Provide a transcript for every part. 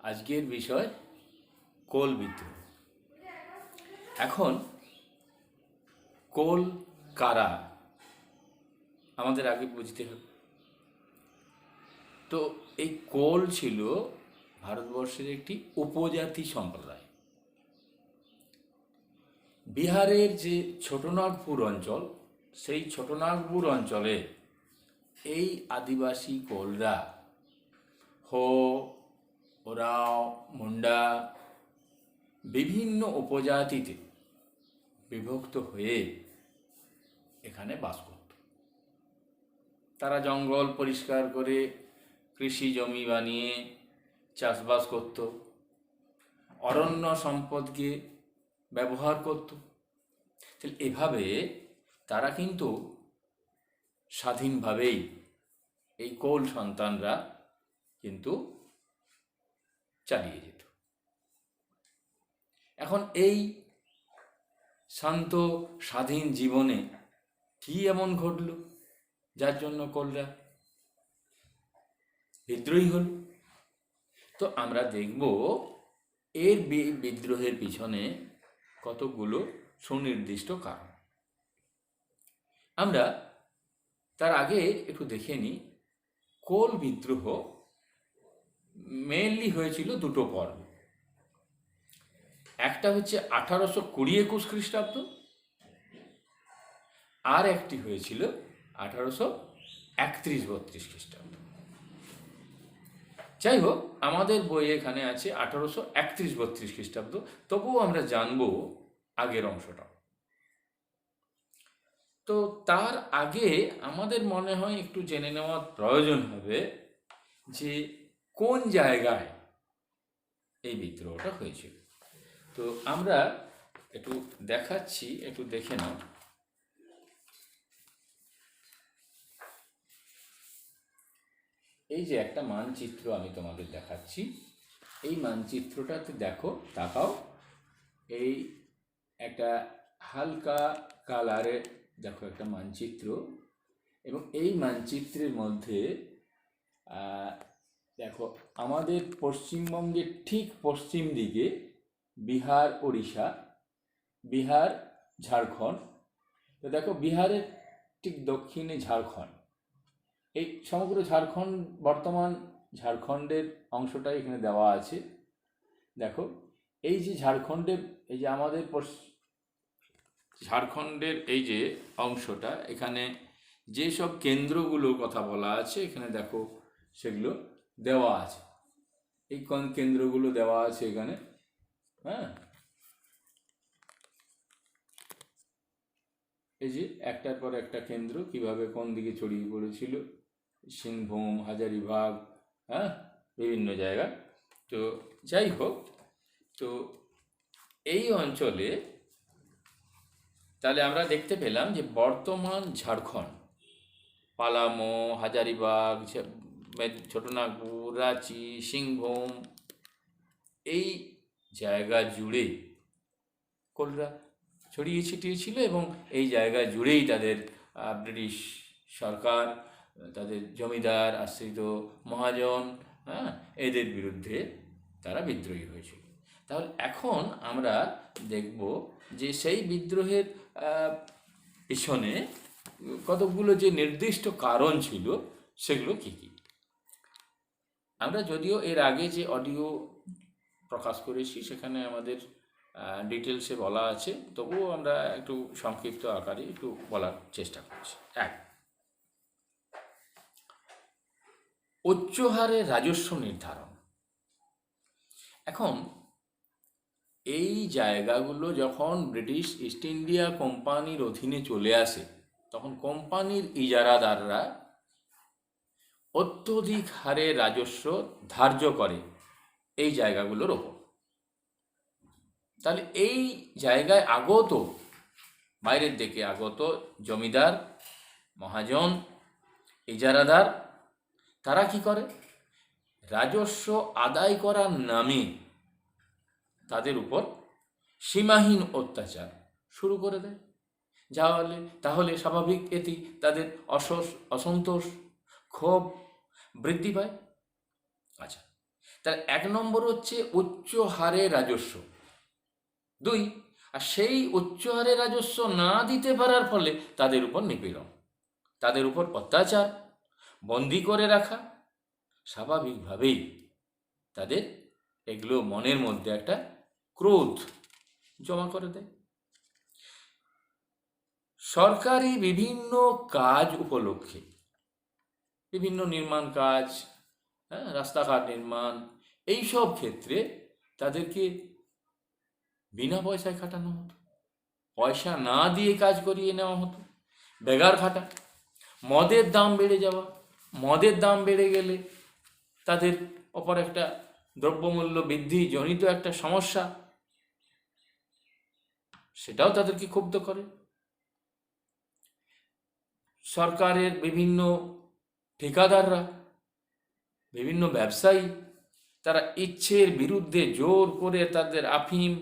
আজকের বিষয় কোল বিদ্রোহ। এখন কোল কারা আমাদের আগে বুঝতে হবে। তো এই কোল ছিল ভারতবর্ষের একটি উপজাতি সম্প্রদায়। বিহারের যে ছোটনাগপুর অঞ্চল, সেই ছোটনাগপুর অঞ্চলে এই আদিবাসী কোলরা হো, ওরাও, মুন্ডা বিভিন্ন উপজাতিতে বিভক্ত হয়ে এখানে বাস করত। তারা জঙ্গল পরিষ্কার করে কৃষি জমি বানিয়ে চাষবাস করত, অরণ্য সম্পদকে ব্যবহার করত। তাহলে এভাবে তারা কিন্তু স্বাধীনভাবেই এই কোল সন্তানরা কিন্তু চালিয়ে যেত। এখন এই শান্ত স্বাধীন জীবনে কি এমন ঘটল যার জন্য কোলরা বিদ্রোহী হল? তো আমরা দেখব এর বিদ্রোহের পিছনে কতগুলো সুনির্দিষ্ট কারণ। আমরা তার আগে একটু দেখে নিই, কোল বিদ্রোহ মেইনলি হয়েছিল দুটো পর্ব। একটা হচ্ছে 1820-21 খ্রিস্টাব্দ, আর একটি হয়েছিল 1831-32 খ্রিস্টাব্দ। যাই হোক, আমাদের বইয়ে এখানে আছে 1831-32 খ্রিস্টাব্দ, তবুও আমরা জানবো আগের অংশটা। তো তার আগে আমাদের মনে হয় একটু জেনে নেওয়ার প্রয়োজন হবে যে কোন জায়গায় এই বিদ্রোহটা হয়েছিল। তো আমরা একটু দেখাচ্ছি, একটু দেখে নাও। এই যে একটা মানচিত্র আমি তোমাদের দেখাচ্ছি, এই মানচিত্রটাতে দেখো, তাকাও। এই একটা হালকা কালারে দেখো একটা মানচিত্র, এবং এই মানচিত্রের মধ্যে দেখো আমাদের পশ্চিমবঙ্গের ঠিক পশ্চিম দিকে বিহার, ওড়িশা, বিহার, ঝাড়খণ্ড। তো দেখো বিহারের ঠিক দক্ষিণে ঝাড়খণ্ড, এই সমগ্র ঝাড়খণ্ড, বর্তমান ঝাড়খণ্ডের অংশটাই এখানে দেওয়া আছে। দেখো এই যে ঝাড়খণ্ডের, এই যে আমাদের ঝাড়খণ্ডের এই যে অংশটা, এখানে যেসব কেন্দ্রগুলোর কথা বলা আছে এখানে দেখো সেগুলো দেওয়া আছে। এই কোন কেন্দ্রগুলো দেওয়া আছে এখানে, হ্যাঁ, এই যে একটার পর একটা কেন্দ্র কিভাবে কোন দিকে ছড়িয়ে পড়েছিল, সিংভূম, হাজারিবাগ, হ্যাঁ, বিভিন্ন জায়গা। তো যাই হোক, তো এই অঞ্চলে তাহলে আমরা দেখতে পেলাম যে বর্তমান ঝাড়খণ্ড, পালামো, হাজারিবাগ, ছোটনাগপুর, রাঁচি, সিংভূম, এই জায়গা জুড়ে কোলরা ছড়িয়ে ছিটিয়ে ছিল, এবং এই জায়গা জুড়েই তাদের ব্রিটিশ সরকার, তাদের জমিদার আশ্রিত মহাজন, হ্যাঁ, এদের বিরুদ্ধে তারা বিদ্রোহী হয়েছিল। তাহলে এখন আমরা দেখব যে সেই বিদ্রোহের পিছনে কতগুলো যে নির্দিষ্ট কারণ ছিল সেগুলো কী কী। আমরা যদিও এর আগে যে অডিও প্রকাশ করেছি সেখানে আমাদের ডিটেলসে বলা আছে, তবুও আমরা একটু সংক্ষিপ্ত আকারে একটু বলার চেষ্টা করছি। এক, উচ্চ হারে রাজস্ব নির্ধারণ। এখন এই জায়গাগুলো যখন ব্রিটিশ ইস্ট ইন্ডিয়া কোম্পানির অধীনে চলে আসে, তখন কোম্পানির ইজারাদাররা অত্যধিক হারে রাজস্ব ধার্য করে এই জায়গাগুলোর ওপর। তাহলে এই জায়গায় আগত, বাইরের দিকে আগত জমিদার, মহাজন, ইজারাদার, তারা কি করে, রাজস্ব আদায় করার নামে তাদের উপর সীমাহীন অত্যাচার শুরু করে দেয়। তাহলে স্বাভাবিক এতেই তাদের অসন্তোষ, ক্ষোভ বৃদ্ধি পায়। আচ্ছা, তার 1 নম্বর হচ্ছে উচ্চ হারে রাজস্ব। 2, আর সেই উচ্চ হারে রাজস্ব না দিতে পারার ফলে তাদের উপর নিপীড়ন, তাদের উপর অত্যাচার, বন্দি করে রাখা। স্বাভাবিকভাবেই তাদের এগুলো মনের মধ্যে একটা ক্রোধ জমা করে দেয়। সরকারি বিভিন্ন কাজ উপলক্ষে, বিভিন্ন নির্মাণ কাজ, হ্যাঁ, রাস্তাঘাট নির্মাণ, এইসব ক্ষেত্রে তাদেরকে বিনা পয়সায় খাটানো হতো, পয়সা না দিয়ে কাজ করিয়ে নেওয়া হতো, বেগার খাটা। মদের দাম বেড়ে যাওয়া, মদের দাম বেড়ে গেলে তাদের অপর একটা দ্রব্যমূল্য বৃদ্ধি জনিত একটা সমস্যা, সেটাও তাদেরকে ক্ষুব্ধ করে। সরকারের বিভিন্ন ঠিকাদাররা, বিভিন্ন ব্যবসায়ী, তারা ইচ্ছের বিরুদ্ধে জোর করে তাদের আফিম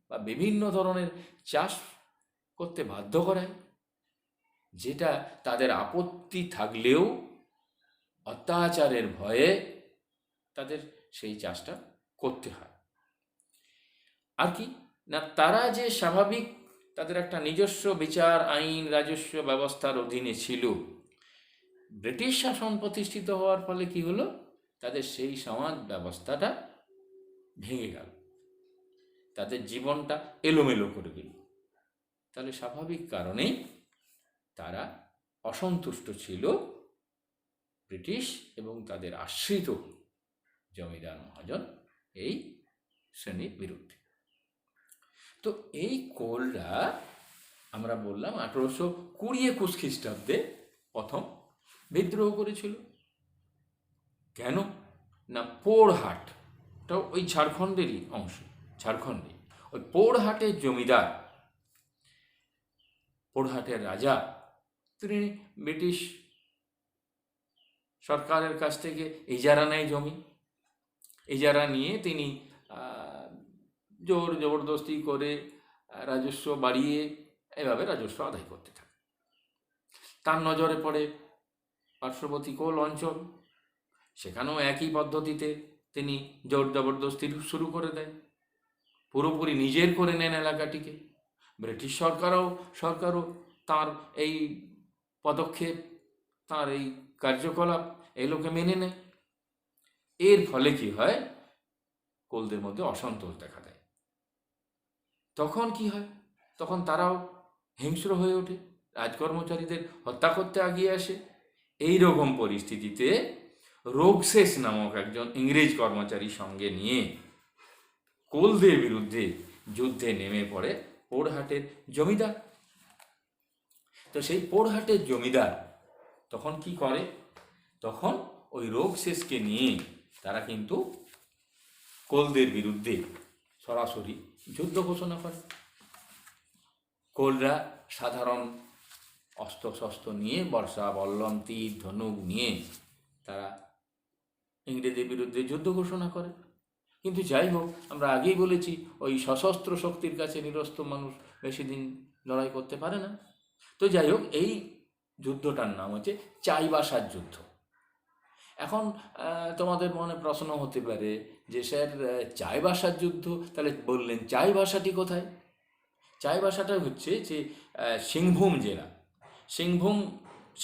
বা বিভিন্ন ধরনের চাষ করতে বাধ্য করায়, যেটা তাদের আপত্তি থাকলেও অত্যাচারের ভয়ে তাদের সেই চাষটা করতে হয়। আর কি না, তারা যে স্বাভাবিক তাদের একটা নিজস্ব বিচার আইন রাজস্ব ব্যবস্থার অধীনে ছিল, ব্রিটিশ শাসন প্রতিষ্ঠিত হওয়ার ফলে কি হলো, তাদের সেই সমাজ ব্যবস্থাটা ভেঙে গেল, তাদের জীবনটা এলোমেলো করে দিল। তাহলে স্বাভাবিক কারণেই তারা অসন্তুষ্ট ছিল ব্রিটিশ এবং তাদের আশ্রিত জমিদার মহাজন এই শ্রেণীর বিরুদ্ধে। তো এই কোলরা আমরা বললাম 1820-21 খ্রিস্টাব্দে প্রথম বিদ্রোহ করেছিল। কেন না, পোড়হাটটাও ওই ঝাড়খণ্ডেরই অংশ, ঝাড়খণ্ডে ওই পোড়হাটের জমিদার, পোড়হাটের রাজা, তিনি ব্রিটিশ সরকারের কাছ থেকে ইজারা নেয় জমি। ইজারা নিয়ে তিনি জোর জবরদস্তি করে রাজস্ব বাড়িয়ে এভাবে রাজস্ব আদায় করতে থাকে। তার নজরে পড়ে পার্শ্ববর্তী কোল অঞ্চল, সেখানেও একই পদ্ধতিতে তিনি জোর জবরদস্তি শুরু করে দেয়, পুরোপুরি নিজের করে নেন এলাকাটিকে। ব্রিটিশ সরকারও তার এই পদক্ষেপ, তার এই কার্যকলাপ এগুলোকে মেনে নেয়। এর ফলে কি হয়, কোলদের মধ্যে অসন্তোষ দেখা দেয়। তখন কি হয়, তখন তারাও হিংস্র হয়ে ওঠে, রাজকর্মচারীদের হত্যা করতে এগিয়ে আসে। এই রকম পরিস্থিতিতে রোগশেষ নামক একজন ইংরেজ কর্মচারী সঙ্গে নিয়ে কোলদের বিরুদ্ধে যুদ্ধে নেমে পড়ে পোড়হাটের জমিদার। তো সেই পোড়হাটের জমিদার তখন কি করে, তখন ওই রোগশেষকে নিয়ে তারা কিন্তু কোলদের বিরুদ্ধে সরাসরি যুদ্ধ ঘোষণা করে। কোলরা সাধারণ অস্ত্রশস্ত্র নিয়ে, বর্ষা, বল্লম, তীর, ধনুক নিয়ে তারা ইংরেজের বিরুদ্ধে যুদ্ধ ঘোষণা করে। কিন্তু যাই হোক, আমরা আগেই বলেছি ওই সশস্ত্র শক্তির কাছে নিরস্ত্র মানুষ বেশি দিন লড়াই করতে পারে না। তো যাই হোক, এই যুদ্ধটার নাম হচ্ছে চাইবাসার যুদ্ধ। এখন তোমাদের মনে প্রশ্ন হতে পারে যে স্যার, চাইবাসার যুদ্ধ, তাহলে বললেন চাইবাসাটি কোথায়? চাইবাসাটা হচ্ছে যে সিংভূম জেলা,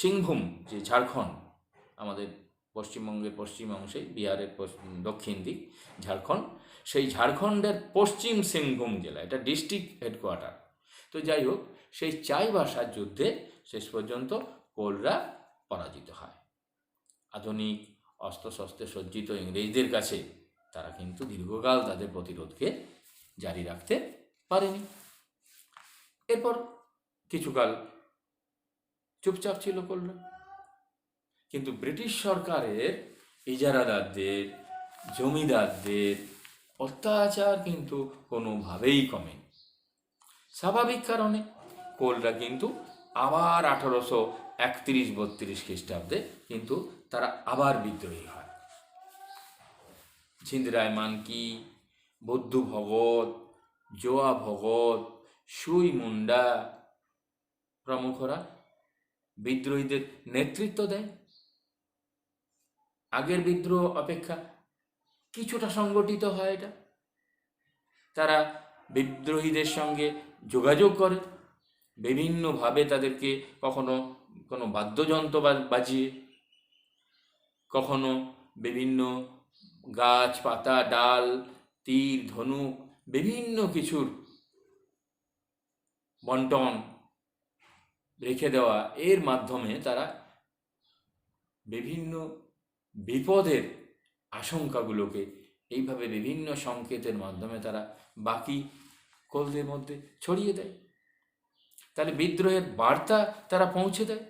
সিংভূম যে ঝাড়খণ্ড, আমাদের পশ্চিমবঙ্গের পশ্চিম অংশে, বিহারের দক্ষিণ দিক ঝাড়খণ্ড, সেই ঝাড়খণ্ডের পশ্চিম সিংভূম জেলা, এটা ডিস্ট্রিক্ট হেডকোয়ার্টার। তো যাই হোক, সেই চাইবাসার যুদ্ধে শেষ পর্যন্ত কোলরা পরাজিত হয়। আধুনিক অস্ত্রশস্ত্রে সজ্জিত ইংরেজদের কাছে তারা কিন্তু দীর্ঘকাল তাদের প্রতিরোধকে জারি রাখতে পারেনি। এরপর কিছুকাল চুপচাপ ছিল কোলরা, কিন্তু ব্রিটিশ সরকারের ইজারাদারদের, জমিদারদের অত্যাচার কিন্তু কোনোভাবেই কমেনি। স্বাভাবিক কারণে কোলরা কিন্তু আবার 1831-32 খ্রিস্টাব্দে কিন্তু তারা আবার বিদ্রোহী হয়। ঝিন্দ্রায় মানকি, বুদ্ধু ভগত, জোয়া ভগত, সুই মুন্ডা প্রমুখরা বিদ্রোহীদের নেতৃত্ব দেয়। আগের বিদ্রোহ অপেক্ষা কিছুটা সংগঠিত হয় এটা। তারা বিদ্রোহীদের সঙ্গে যোগাযোগ করে বিভিন্নভাবে, তাদেরকে কখনো কোনো বাদ্যযন্ত্র বাজিয়ে, কখনো বিভিন্ন গাছ পাতা ডাল তীর ধনুক বিভিন্ন কিছুর বন্টন রেখে দেওয়া, এর মাধ্যমে তারা বিভিন্ন বিপদের আশঙ্কাগুলোকে এইভাবে বিভিন্ন সংকেতের মাধ্যমে তারা বাকি কোলদের মধ্যে ছড়িয়ে দেয়। তাহলে বিদ্রোহের বার্তা তারা পৌঁছে দেয়।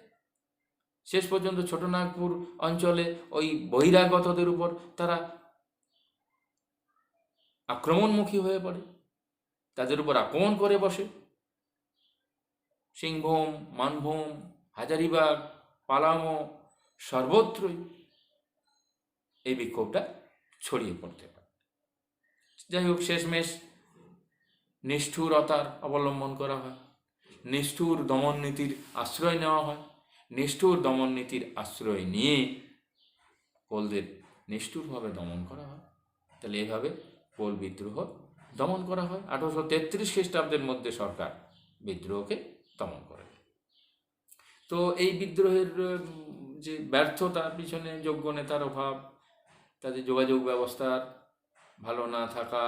শেষ পর্যন্ত ছোটনাগপুর অঞ্চলে ওই বহিরাগতদের উপর তারা আক্রমণমুখী হয়ে পড়ে, তাদের উপর আক্রমণ করে বসে। সিংভূম, মানভূম, হাজারিবাগ, পালামো সর্বত্রই এই বিক্ষোভটা ছড়িয়ে পড়তে পারে। যাই হোক, শেষমেশ নিষ্ঠুরতার অবলম্বন করা হয়, নিষ্ঠুর দমন নীতির আশ্রয় নেওয়া হয়। নিষ্ঠুর দমন নীতির আশ্রয় নিয়ে কোলদের নিষ্ঠুরভাবে দমন করা হয়। তাহলে এভাবে কোল বিদ্রোহ দমন করা হয়। 1833 খ্রিস্টাব্দের মধ্যে সরকার বিদ্রোহকে দমন করে। তো এই বিদ্রোহের যে ব্যর্থতার পিছনে যোগ্য নেতার অভাব, তাদের যোগাযোগ ব্যবস্থার ভালো না থাকা,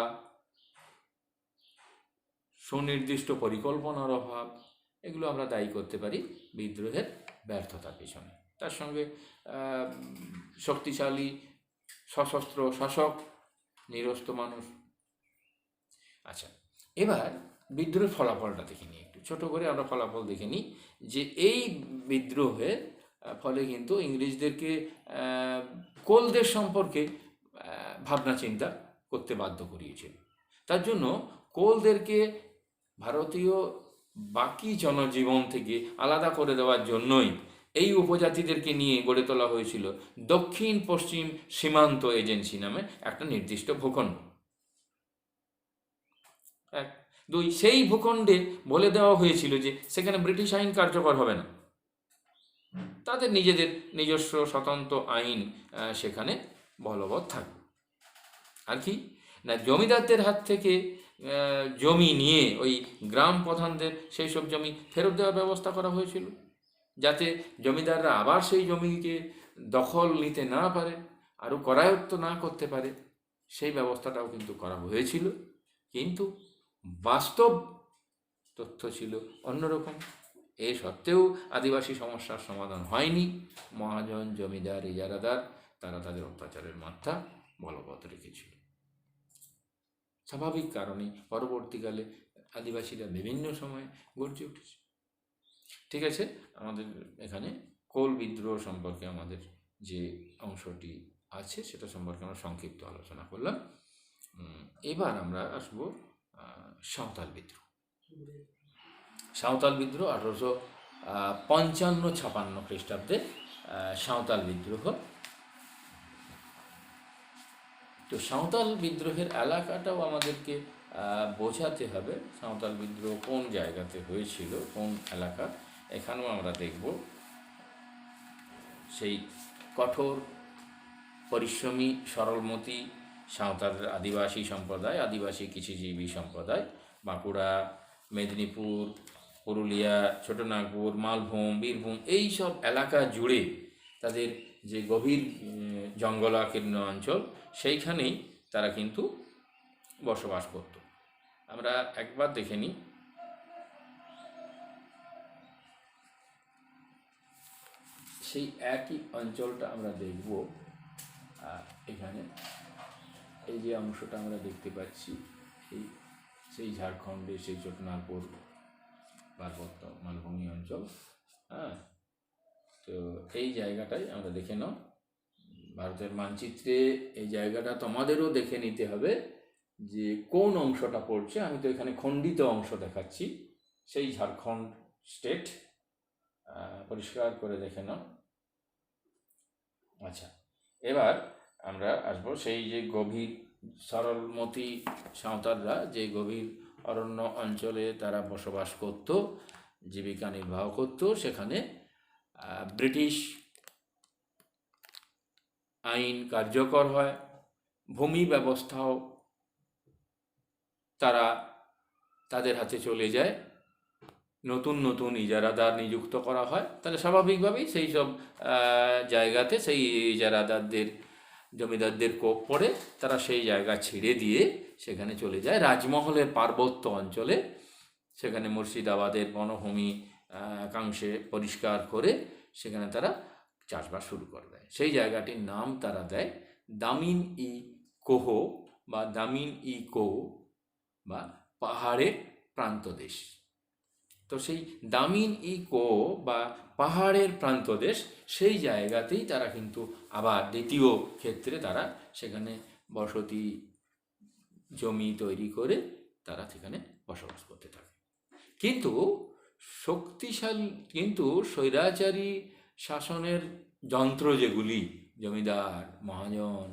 সুনির্দিষ্ট পরিকল্পনার অভাব, এগুলো আমরা দায়ী করতে পারি বিদ্রোহের ব্যর্থতার পিছনে। তার সঙ্গে শক্তিশালী সশস্ত্র শাসক, নিরস্ত মানুষ। আচ্ছা, এবার বিদ্রোহের ফলাফলটা দেখে নিই একটু ছোট করে। আমরা ফলাফল দেখে নিই যে এই বিদ্রোহের ফলে কিন্তু ইংরেজদেরকে কোলদের সম্পর্কে ভাবনা চিন্তা করতে বাধ্য করিয়েছিল। তার জন্য কোলদেরকে ভারতীয় বাকি জনজীবন থেকে আলাদা করে দেওয়ার জন্যই এই উপজাতিদেরকে নিয়ে গড়ে তোলা হয়েছিল দক্ষিণ পশ্চিম সীমান্ত এজেন্সি নামে একটা নির্দিষ্ট ভূখণ্ড। 1, 2, সেই ভূখণ্ডে বলে দেওয়া হয়েছিল যে সেখানে ব্রিটিশ আইন কার্যকর হবে না, তাদের নিজেদের নিজস্ব স্বতন্ত্র আইন সেখানে বলবৎ থাকবে। আর কি না, জমিদারদের হাত থেকে জমি নিয়ে ওই গ্রাম প্রধানদের সেই সব জমি ফেরত দেওয়ার ব্যবস্থা করা হয়েছিল, যাতে জমিদাররা আবার সেই জমিকে দখল নিতে না পারে, আরও করায়ত্ত না করতে পারে, সেই ব্যবস্থাটাও কিন্তু করা হয়েছিল। কিন্তু বাস্তব তথ্য ছিল অন্যরকম। এ সত্ত্বেও আদিবাসী সমস্যার সমাধান হয়নি। মহাজন, জমিদার, ইজারাদার তারা তাদের অত্যাচারের মাত্রা বলবৎ রেখেছিল। স্বাভাবিক কারণে পরবর্তীকালে আদিবাসীরা বিভিন্ন সময়ে গর্জে উঠেছে। ঠিক আছে, আমাদের এখানে কোল বিদ্রোহ সম্পর্কে আমাদের যে অংশটি আছে সেটা সম্পর্কে আমরা সংক্ষিপ্ত আলোচনা করলাম। এবার আমরা আসবো সাঁওতাল বিদ্রোহ। সাঁওতাল বিদ্রোহ 1855-56 খ্রিস্টাব্দে সাঁওতাল বিদ্রোহ। তো সাঁওতাল বিদ্রোহের এলাকাটাও আমাদেরকে বোঝাতে হবে। সাঁওতাল বিদ্রোহ কোন জায়গাতে হয়েছিল, কোন এলাকা, এখানেও আমরা দেখব সেই কঠোর পরিশ্রমী সরলমতি সাঁওতাল আদিবাসী সম্প্রদায়, আদিবাসী কৃষিজীবী সম্প্রদায় বাঁকুড়া, মেদিনীপুর, পুরুলিয়া, ছোটনাগপুর, মালভূম, বীরভূম এই সব এলাকা জুড়ে তাদের যে গভীর জঙ্গলাকীর্ণ অঞ্চল, সেইখানেই তারা কিন্তু বসবাস করত। আমরা একবার দেখে নিই। সেই একই অঞ্চলটা আমরা দেখব এখানে। এই যে অংশটা আমরা দেখতে পাচ্ছি, সেই ঝাড়খণ্ডে সেই ছোটনাগপুর পার্বত্য মালভূমি অঞ্চল। হ্যাঁ, তো এই জায়গাটাই আমরা দেখে নাও ভারতের মানচিত্রে। এই জায়গাটা তোমাদেরও দেখে নিতে হবে যে কোন অংশটা পড়ছে। আমি তো এখানে খণ্ডিত অংশ দেখাচ্ছি, সেই ঝাড়খণ্ড স্টেট পরিষ্কার করে দেখে নাও। আচ্ছা, এবার আমরা আসবো সেই যে গভীর সরলমতি সাঁওতালরা যে গভীর অরণ্য অঞ্চলে তারা বসবাস করত, জীবিকা নির্বাহ করত। সেখানে ব্রিটিশ আইন কার্যকর হয়। ভূমি ব্যবস্থাও তারা তাদের হাতে চলে যায়, নতুন নতুন ইজারাদার নিযুক্ত করা হয়, তাহলে স্বাভাবিকভাবেই সেই সব জায়গাতে সেই ইজারাদারদের জমিদারদের কোপ পড়ে, তারা সেই জায়গা ছেড়ে দিয়ে সেখানে চলে যায় রাজমহলের পার্বত্য অঞ্চলে। সেখানে মুর্শিদাবাদের বনভূমি একাংশে পরিষ্কার করে সেখানে তারা চাষবাস শুরু করে দেয়। সেই জায়গাটির নাম তারা দেয় দামিন ই কোহ বা দামিন ই কো বা পাহাড়ের প্রান্তদেশ। তো সেই দামিন ই কো বা পাহাড়ের প্রান্তদেশ, সেই জায়গাতেই তারা কিন্তু আবার দ্বিতীয় ক্ষেত্রে তারা সেখানে বসতি জমি তৈরি করে তারা সেখানে বসবাস করতে থাকে। কিন্তু কিন্তু স্বৈরাচারী শাসনের যন্ত্র যেগুলি, জমিদার মহাজন,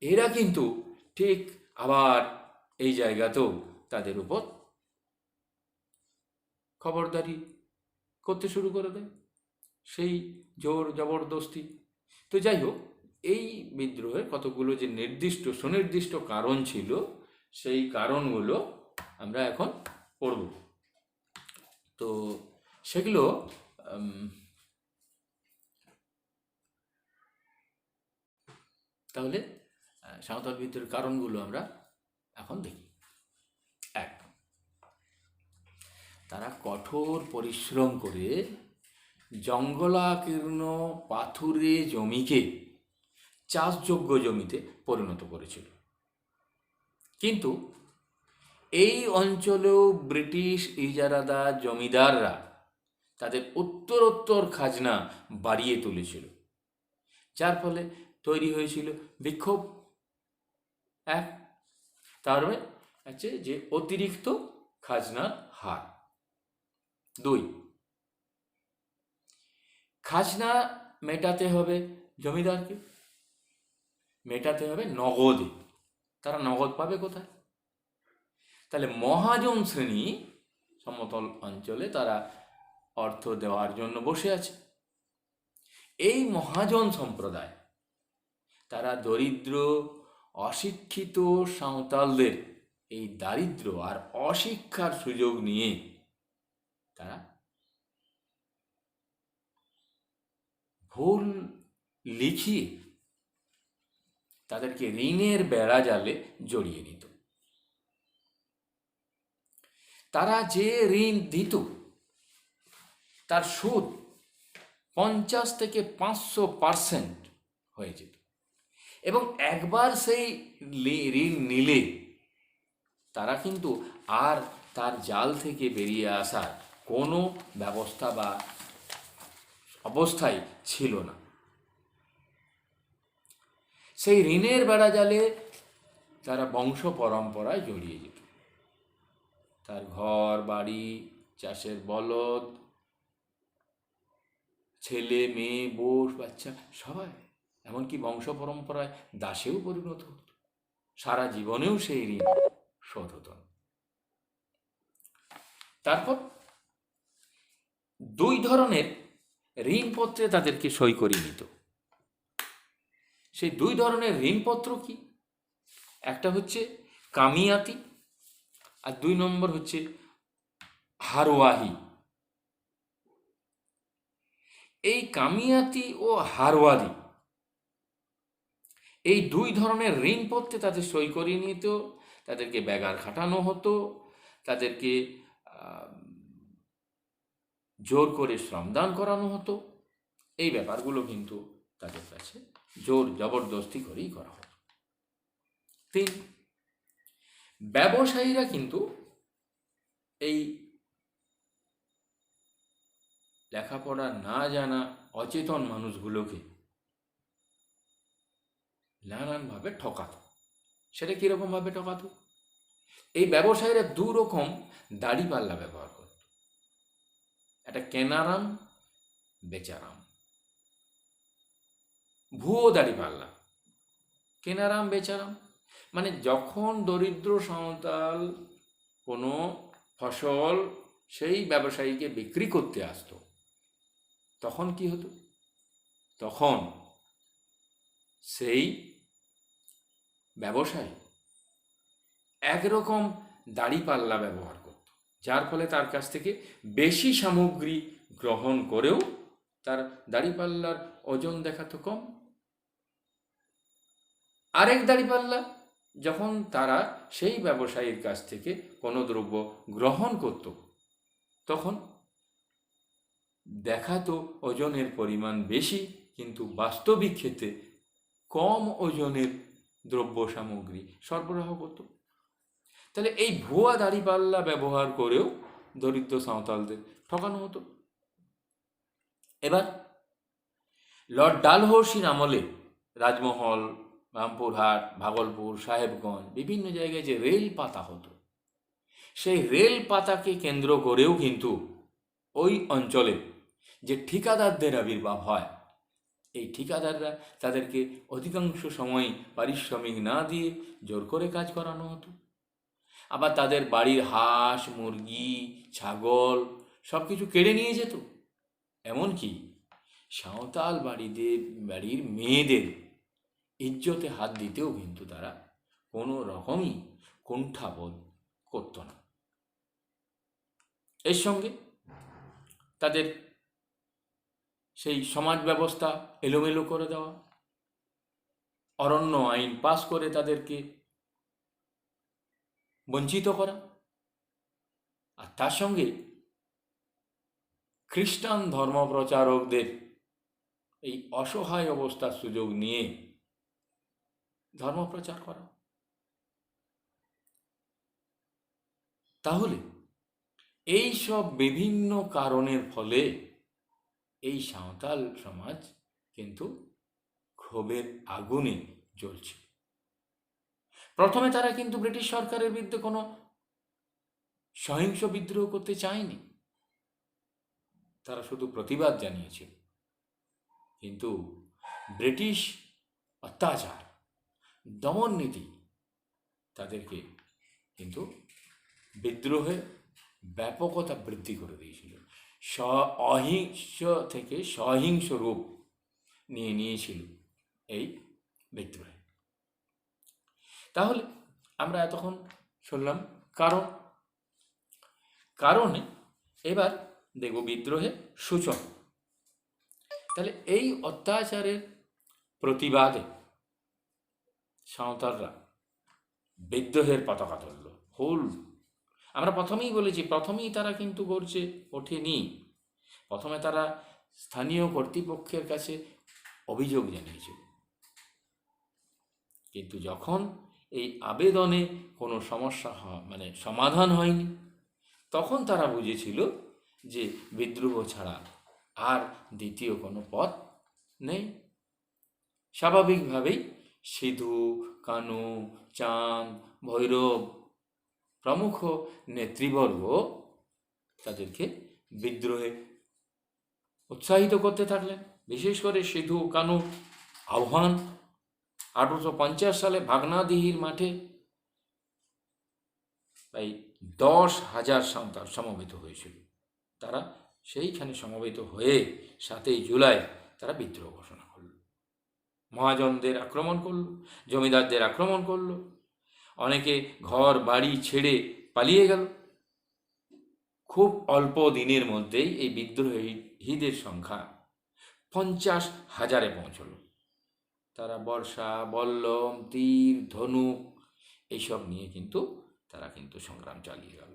এরা কিন্তু ঠিক আবার এই জায়গাতেও তাদের উপর খবরদারি করতে শুরু করে দেয়, সেই জোর জবরদস্তি। তো যাই হোক, এই বিদ্রোহের কতগুলো যে সুনির্দিষ্ট কারণ ছিল, সেই কারণগুলো আমরা এখন পড়ব। তো সেগুলো তাহলে সাঁওতাল বিদ্রোহের কারণগুলো আমরা এখন দেখি। এক, তারা কঠোর পরিশ্রম করে জঙ্গলাকীর্ণ পাথুরে জমিকে চাষযোগ্য জমিতে পরিণত করেছিল। কিন্তু এই অঞ্চলেও ব্রিটিশ ইজারাদার জমিদাররা তাদের উত্তরোত্তর খাজনা বাড়িয়ে তুলেছিল, যার ফলে তৈরি হয়েছিল বিক্ষোভ। এক, তার হচ্ছে যে অতিরিক্ত খাজনার হার। দুই, খাজনা মেটাতে হবে জমিদারকে, মেটাতে হবে নগদে। তারা নগদ পাবে কোথায়? তাহলে মহাজন শ্রেণী সমতল অঞ্চলে তারা অর্থ দেওয়ার জন্য বসে আছে। এই মহাজন সম্প্রদায় তারা দরিদ্র অশিক্ষিত সাঁওতালদের এই দারিদ্র আর অশিক্ষার সুযোগ নিয়ে তারা ভুল লিখিয়ে তাদেরকে ঋণের বেড়া জালে জড়িয়ে নিত। তারা যে ঋণ দিত তার সুদ 50 থেকে 500% হয়ে যেত, এবং একবার সেই ঋণ নিলে তারা কিন্তু আর তার জাল থেকে বেরিয়ে আসার কোনো ব্যবস্থা বা অবস্থায় ছিল না। সেই ঋণের বেড়া জালে তারা বংশ পরম্পরায় জড়িয়ে যেত। তার ঘর বাড়ি, চাষের বলদ, ছেলে মেয়ে, বউ বাচ্চা সবাই, এমনকি বংশ পরম্পরায় দাসেও পরিণত হতো। সারা জীবনেও সেই ঋণ শোধ হতো না। তারপর 2 ধরনের ঋণপত্রে তাদেরকে সই করিয়ে নিত। সেই 2 ধরনের ঋণপত্র কি? একটা হচ্ছে কামিয়াতি, আর 2 নম্বর হচ্ছে হারওয়াহি। এই কামিয়াতি ও হারওয়ারি, এই 2 ধরনের ঋণপত্রে তাদের সই করিয়ে নিত। তাদেরকে ব্যাগার খাটানো হতো, তাদেরকে জোর করে শ্রমদান করানো হতো। এই ব্যাপারগুলো কিন্তু তাদের কাছে জোর জবরদস্তি করেই করা হতো। 3, ব্যবসায়ীরা কিন্তু এই লেখাপড়া না জানা অচেতন মানুষগুলোকে নানানভাবে ঠকাতো। সেটা কীরকমভাবে ঠকাতো? এই ব্যবসায়ীরা 2 রকম দাড়িপাল্লা ব্যবহার করত। একটা কেনারাম, বেচারাম। ভুয়ো দাড়িপাল্লা, কেনারাম বেচারাম, মানে যখন দরিদ্র সাঁওতাল কোনো ফসল সেই ব্যবসায়ীকে বিক্রি করতে আসতো, তখন কি হতো? তখন সেই ব্যবসায়ী একরকম দাড়িপাল্লা ব্যবহার করত, যার ফলে তার কাছ থেকে বেশি সামগ্রী গ্রহণ করেও তার দাড়িপাল্লার ওজন দেখাতো কম। আরেক দাড়িপাল্লা যখন তারা সেই ব্যবসায়ীর কাছ থেকে কোনো দ্রব্য গ্রহণ করত, তখন দেখাতো ওজনের পরিমাণ বেশি, কিন্তু বাস্তবিক ক্ষেত্রে কম ওজনের দ্রব্য সামগ্রী সরবরাহ করত। তাহলে এই ভুয়া দাড়িপাল্লা ব্যবহার করেও দরিদ্র সাঁওতালদের ঠকানো হতো। এবার লর্ড ডালহৌসির আমলে রাজমহল, রামপুরহাট, ভাগলপুর, সাহেবগঞ্জ বিভিন্ন জায়গায় যে রেল পাতা হতো, সেই রেল পাতাকে কেন্দ্র করেও কিন্তু ওই অঞ্চলে যে ঠিকাদারদের আবির্ভাব হয়, এই ঠিকাদাররা তাদেরকে অধিকাংশ সময় পারিশ্রমিক না দিয়ে জোর করে কাজ করানো হতো। আবার তাদের বাড়ির হাঁস, মুরগি, ছাগল সব কিছু কেড়ে নিয়ে যেত। এমনকি সাঁওতাল বাড়ির মেয়েদের ইজ্জতে হাত দিতেও কিন্তু তারা কোনো রকমই কুণ্ঠাবোধ করত না। এর সঙ্গে তাদের সেই সমাজ ব্যবস্থা এলোমেলো করে দেওয়া, অরণ্য আইন পাস করে তাদেরকে বঞ্চিত করা, আর তার সঙ্গে খ্রিস্টান ধর্মপ্রচারকদের এই অসহায় অবস্থার সুযোগ নিয়ে ধর্মপ্রচার করা। তাহলে এই সব বিভিন্ন কারণের ফলে এই সাঁওতাল সমাজ কিন্তু ক্ষোভের আগুনে জ্বলছে। প্রথমে তারা কিন্তু ব্রিটিশ সরকারের বিরুদ্ধে কোনো সহিংস বিদ্রোহ করতে চায়নি, তারা শুধু প্রতিবাদ জানিয়েছিল। কিন্তু ব্রিটিশ অত্যাচার, দমন নীতি তাদেরকে কিন্তু বিদ্রোহের ব্যাপকতা বৃদ্ধি করে দিয়েছিল। অহিংস থেকে সহিংস রূপ নিয়েছিল এই বিদ্রোহে। তাহলে আমরা এতক্ষণ শুনলাম কারণে, এবার দেখব বিদ্রোহের সূচক। তাহলে এই অত্যাচারের প্রতিবাদে সাঁওতালরা বিদ্রোহের পতাকা তুলল। আমরা প্রথমেই বলেছি, প্রথমেই তারা কিন্তু গর্জে ওঠেনি। প্রথমে তারা স্থানীয় কর্তৃপক্ষের কাছে অভিযোগ জানিয়েছিল, কিন্তু যখন এই আবেদনে কোনো সমস্যা সমাধান হয়নি, তখন তারা বুঝেছিল যে বিদ্রোহ ছাড়া আর দ্বিতীয় কোনো পথ নেই। স্বাভাবিকভাবেই সিধু, কানু, চাঁদ, ভৈরব প্রমুখ নেতৃবর্গ তাদেরকে বিদ্রোহে উৎসাহিত করতে থাকলেন। বিশেষ করে সিধু, কানু আহ্বান 1850 সালে ভাগনাদিহির মাঠে প্রায় 10,000 সাঁওতাল সমবেত হয়েছিল। তারা সেইখানে সমবেত হয়ে 7ই জুলাই তারা বিদ্রোহ ঘোষণা করল। মহাজনদের আক্রমণ করল, জমিদারদের আক্রমণ করল, অনেকে ঘর বাড়ি ছেড়ে পালিয়ে গেল। খুব অল্প দিনের মধ্যেই এই বিদ্রোহীদের সংখ্যা 50,000-এ পৌঁছল। তারা বর্ষা, বল্লম, তীর, ধনুক এইসব নিয়ে তারা সংগ্রাম চালিয়ে গেল।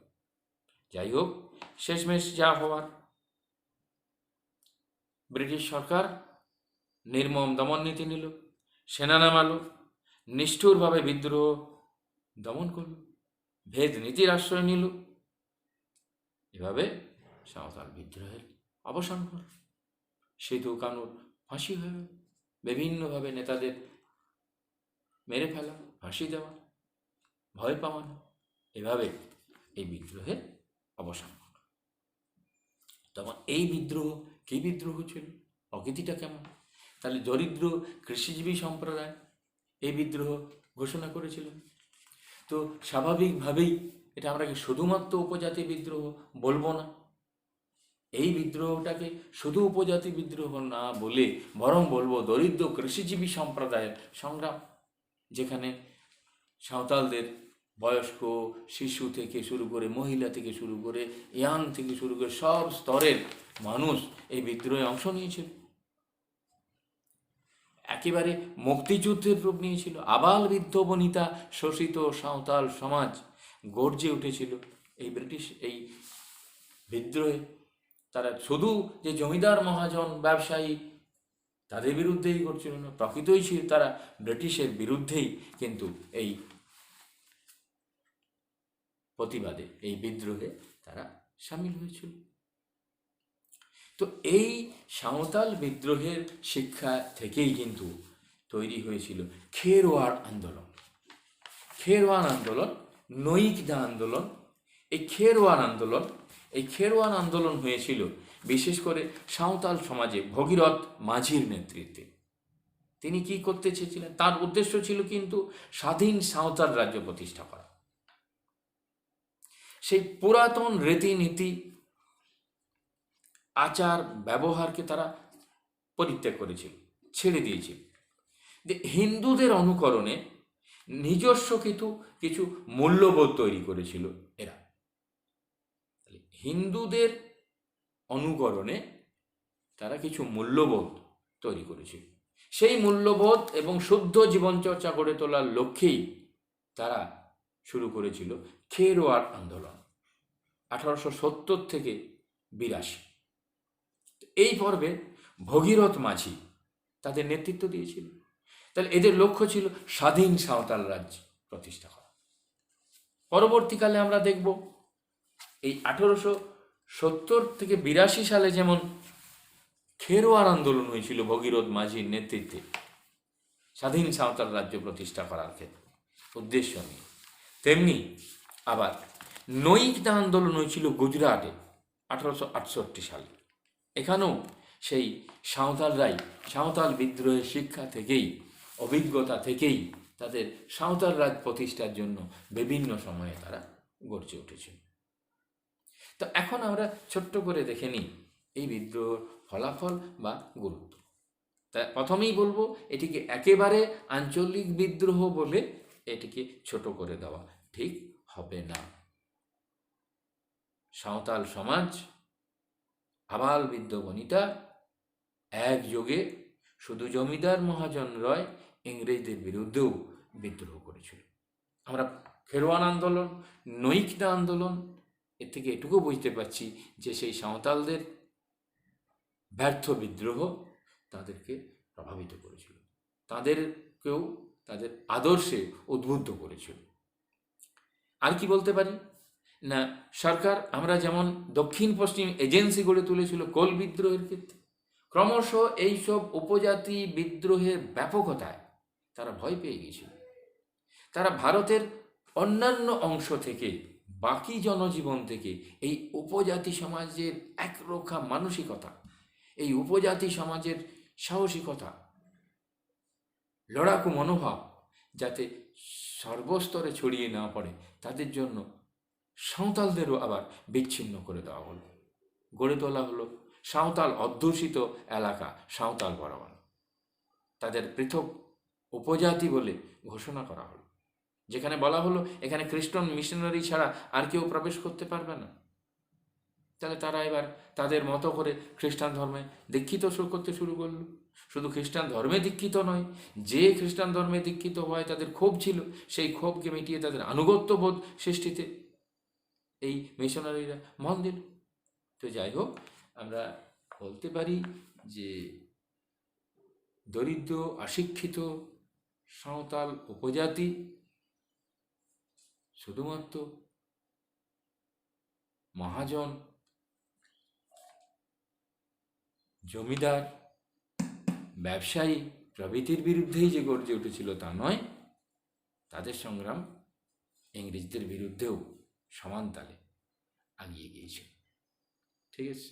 যাই হোক, শেষমেশ যা হওয়ার, ব্রিটিশ সরকার নির্মম দমন নীতি নিল, সেনা নামালো, নিষ্ঠুরভাবে বিদ্রোহ দমন করল, ভেদ নীতির আশ্রয় নিল। এভাবে সাঁওতাল বিদ্রোহের অবসান হল। সিধু, কানুর ফাঁসি হয়ে গেল, বিভিন্নভাবে নেতাদের মেরে ফেলা, ফাঁসি দেওয়া, ভয় পাওয়ানো, এভাবে এই বিদ্রোহের অবসান হল। তখন এই বিদ্রোহ কী বিদ্রোহ ছিল, প্রকৃতিটা কেমন? তাহলে দরিদ্র কৃষিজীবী সম্প্রদায় এই বিদ্রোহ ঘোষণা করেছিলেন। তো স্বাভাবিকভাবেই এটা আমরা কি শুধুমাত্র উপজাতি বিদ্রোহ বলবো না, এই বিদ্রোহটাকে শুধু উপজাতি বিদ্রোহ না বলে বরং বলবো দরিদ্র কৃষিজীবী সম্প্রদায়ের সংগ্রাম, যেখানে সাঁওতালদের বয়স্ক শিশু থেকে শুরু করে, মহিলা থেকে শুরু করে, ইয়াং থেকে শুরু করে সব স্তরের মানুষ এই বিদ্রোহে অংশ নিয়েছিল। একেবারে মুক্তিযুদ্ধের রূপ নিয়েছিল। আবাল বৃদ্ধ বনিতা শোষিত সাঁওতাল সমাজ গর্জে উঠেছিল এই ব্রিটিশ এই বিদ্রোহে। তারা শুধু যে জমিদার মহাজন ব্যবসায়ী তাদের বিরুদ্ধেই করছিল না, প্রকৃতই ছিল তারা ব্রিটিশের বিরুদ্ধেই কিন্তু এই প্রতিবাদে, এই বিদ্রোহে তারা সামিল হয়েছিল। তো এই সাঁওতাল বিদ্রোহের শিক্ষা থেকেই কিন্তু তৈরি হয়েছিল খেরওয়াড় আন্দোলন। খেরওয়াড় আন্দোলন, নৈকদা আন্দোলন। এই খেরওয়াড় আন্দোলন হয়েছিল বিশেষ করে সাঁওতাল সমাজে ভগীরথ মাঝির নেতৃত্বে। তিনি কি করতে চেয়েছিলেন? তার উদ্দেশ্য ছিল কিন্তু স্বাধীন সাঁওতাল রাজ্য প্রতিষ্ঠা করা। সেই পুরাতন রীতিনীতি আচার ব্যবহারকে তারা পরিত্যাগ করেছিল, ছেড়ে দিয়েছিল। হিন্দুদের অনুকরণে নিজস্ব কিছু মূল্যবোধ তৈরি করেছিল এরা। হিন্দুদের অনুকরণে তারা কিছু মূল্যবোধ তৈরি করেছিল। সেই মূল্যবোধ এবং শুদ্ধ জীবনচর্চা গড়ে তোলার লক্ষ্যেই তারা শুরু করেছিল খেরওয়াড় আন্দোলন 1870 থেকে 82। এই পর্বে ভগীরথ মাঝি তাদের নেতৃত্ব দিয়েছিল। তাহলে এদের লক্ষ্য ছিল স্বাধীন সাঁওতাল রাজ্য প্রতিষ্ঠা করা। পরবর্তীকালে আমরা দেখব এই 1870 থেকে 82 সালে যেমন খেরওয়াড় আন্দোলন হয়েছিল ভগীরথ মাঝির নেতৃত্বে স্বাধীন সাঁওতাল রাজ্য প্রতিষ্ঠা করার ক্ষেত্রে উদ্দেশ্য নিয়ে, তেমনি আবার নৈকদা আন্দোলন হয়েছিল গুজরাটে 1868 সালে। এখানেও সেই সাঁওতাল বিদ্রোহের শিক্ষা থেকেই, অভিজ্ঞতা থেকেই তাদের সাঁওতাল রাজ প্রতিষ্ঠার জন্য বিভিন্ন সময়ে তারা গড়ে উঠেছিল। তো এখন আমরা ছোট্ট করে দেখে নিই এই বিদ্রোহের ফলাফল বা গুরুত্ব। তা প্রথমেই বলবো, এটিকে একেবারে আঞ্চলিক বিদ্রোহ বলে এটিকে ছোট করে দেওয়া ঠিক হবে না। সাঁওতাল সমাজ আবাল বৃদ্ধ বনিতা একযোগে শুধু জমিদার মহাজন রয় ইংরেজদের বিরুদ্ধেও বিদ্রোহ করেছিল। আমরা খেরওয়াড় আন্দোলন, নৈকদা আন্দোলন এর থেকে এটুকু বুঝতে পারছি যে সেই সাঁওতালদের ব্যর্থ বিদ্রোহ তাদেরকে প্রভাবিত করেছিল, তাদেরকেও তাদের আদর্শে উদ্বুদ্ধ করেছিল। আর কি বলতে পারি না, সরকার আমরা যেমন দক্ষিণ পশ্চিম এজেন্সি গড়ে তুলেছিল কোল বিদ্রোহের ক্ষেত্রে, ক্রমশ এইসব উপজাতি বিদ্রোহের ব্যাপকতায় তারা ভয় পেয়ে গিয়েছিল। তারা ভারতের অন্যান্য অংশ থেকে, বাকি জনজীবন থেকে এই উপজাতি সমাজের একরোখা মানসিকতা, এই উপজাতি সমাজের সাহসিকতা, লড়াকু মনোভাব যাতে সর্বস্তরে ছড়িয়ে না পড়ে, তাদের জন্য সাঁওতালদেরও আবার বিচ্ছিন্ন করে দেওয়া হলো। গড়ে তোলা হলো সাঁওতাল অধ্যুষিত এলাকা সাঁওতাল বরাবর, তাদের পৃথক উপজাতি বলে ঘোষণা করা হলো, যেখানে বলা হলো এখানে খ্রিস্টান মিশনারি ছাড়া আর কেউ প্রবেশ করতে পারবে না। তাহলে তারা এবার তাদের মতো করে খ্রিস্টান ধর্মে দীক্ষিত করতে শুরু করলো। শুধু খ্রিস্টান ধর্মে দীক্ষিত নয়, যে খ্রিস্টান ধর্মে দীক্ষিত হয় তাদের ক্ষোভ ছিল, সেই ক্ষোভকে মিটিয়ে তাদের আনুগত্য বোধ সৃষ্টিতে এই মিশনারিরা মন দিল। তো যাই হোক, আমরা বলতে পারি যে দরিদ্র অশিক্ষিত সাঁওতাল উপজাতি শুধুমাত্র মহাজন, জমিদার, ব্যবসায়ী প্রভৃতির বিরুদ্ধেই যে গর্জে উঠেছিল তা নয়, তাদের সংগ্রাম ইংরেজদের বিরুদ্ধেও সমান তালে এগিয়ে গিয়েছিল। ঠিক আছে।